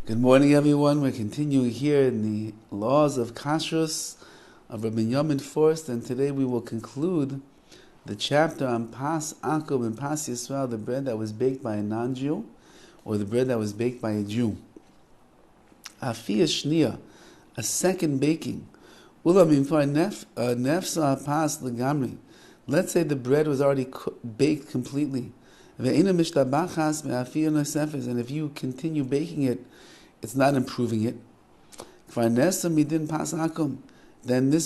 Good morning, everyone. We're continuing here in the laws of KASHRUS of Rabbi Yamin Forst, and today we will conclude the chapter on Pas Akum and Pas Yisrael, the bread that was baked by a non-Jew, or the bread that was baked by a Jew. Afiyah Shnia, a second baking. Ulam Imfar Nefsa Pas Legamri. Let's say the bread was already baked completely. And if you continue baking it, it's not improving it. Then this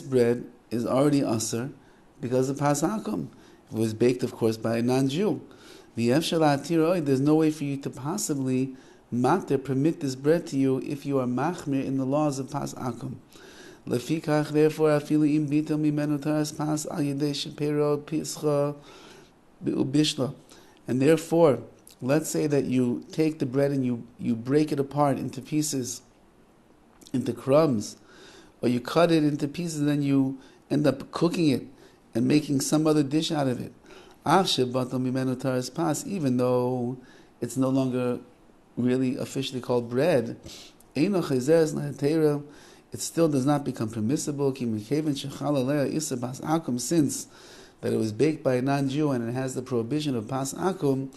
bread is already asr because of pas akum. It was baked, of course, by a non-Jew. There's no way for you to possibly permit this bread to you if you are machmir in the laws of pas akum. Therefore, and therefore, let's say that you take the bread and you break it apart into pieces, into crumbs, or you cut it into pieces and then you end up cooking it and making some other dish out of it. Even though it's no longer really officially called bread, it still does not become permissible since that it was baked by a non-Jew and it has the prohibition of pas akum.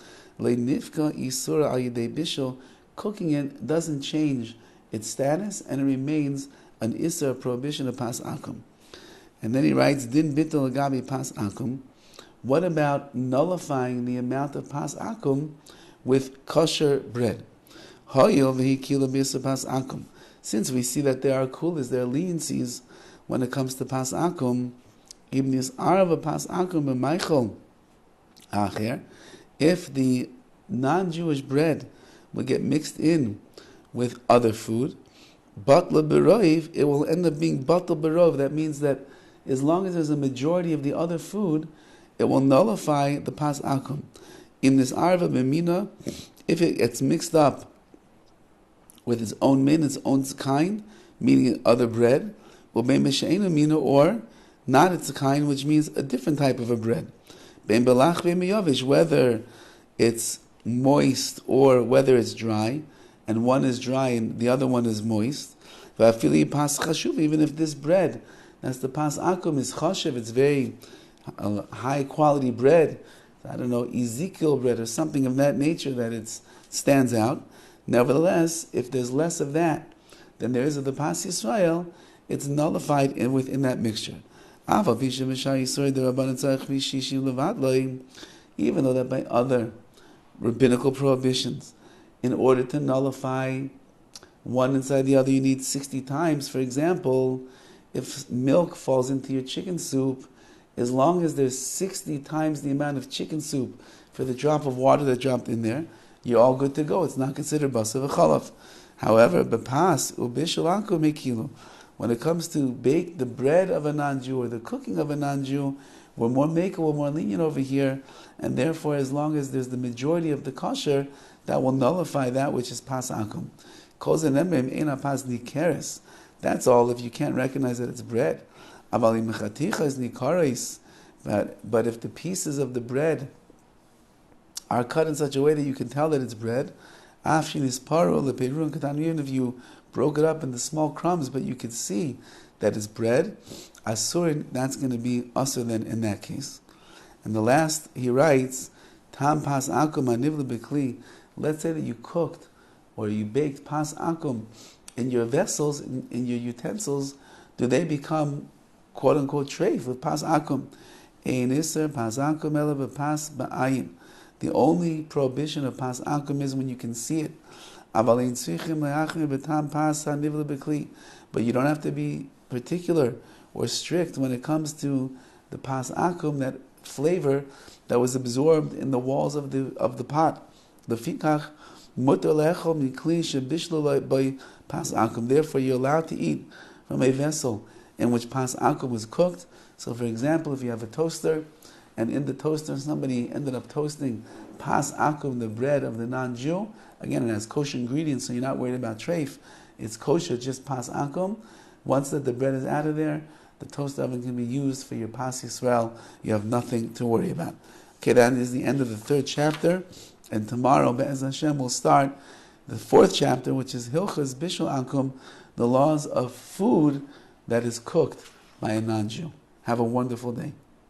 Cooking it doesn't change its status and it remains an isur prohibition of pas akum. And then he writes, din bitul agabi pas akum. What about nullifying the amount of pas akum with kosher bread? Since we see that there are kulas, there are leniencies when it comes to pas akum, if the non-Jewish bread will get mixed in with other food, batla beroiv, it will end up being batla berov. That means that as long as there's a majority of the other food, it will nullify the pas akum. In this arva b'mina, if it gets mixed up with its own min, its own kind, meaning other bread, or not its kind, which means a different type of a bread. Whether it's moist or whether it's dry, and one is dry and the other one is moist. Even if this bread, that's the pas akum, is chashuv, it's very high quality bread, I don't know, Ezekiel bread or something of that nature that it stands out. Nevertheless, if there's less of that than there is of the pas Yisrael, it's nullified within that mixture. Even though that by other rabbinical prohibitions, in order to nullify one inside the other, you need 60 times. For example, if milk falls into your chicken soup, as long as there's 60 times the amount of chicken soup for the drop of water that dropped in there, you're all good to go. It's not considered basar v'chalaf. However, bepas ubishul akum mekilu. When it comes to bake the bread of a non-Jew or the cooking of a non-Jew, we're more makor, we're more lenient over here, and therefore, as long as there's the majority of the kosher, that will nullify that which is pas akum. That's all if you can't recognize that it's bread. But if the pieces of the bread are cut in such a way that you can tell that it's bread, even if you broke it up into small crumbs, but you could see that it's bread, asur, that's going to be asur then in that case. And the last, he writes, tam pas akum anivla bekli. Let's say that you cooked or you baked pas akum in your vessels, in your utensils, do they become quote unquote treif with pas akum? Ein iser pas akum ela b'pas ba'ayin. The only prohibition of pas akum is when you can see it. But you don't have to be particular or strict when it comes to the pas akum, that flavor that was absorbed in the walls of the pot. Therefore, you're allowed to eat from a vessel in which pas akum was cooked. So, for example, if you have a toaster, and in the toaster somebody ended up toasting pas akum, the bread of the non-Jew, again, it has kosher ingredients, so you're not worried about treif. It's kosher, just pas akum. Once that the bread is out of there, the toaster oven can be used for your pas Yisrael. You have nothing to worry about. Okay, that is the end of the third chapter. And tomorrow, Be'ez Hashem, we'll start the fourth chapter, which is Hilchas Bishul Akum, the laws of food that is cooked by a non-Jew. Have a wonderful day.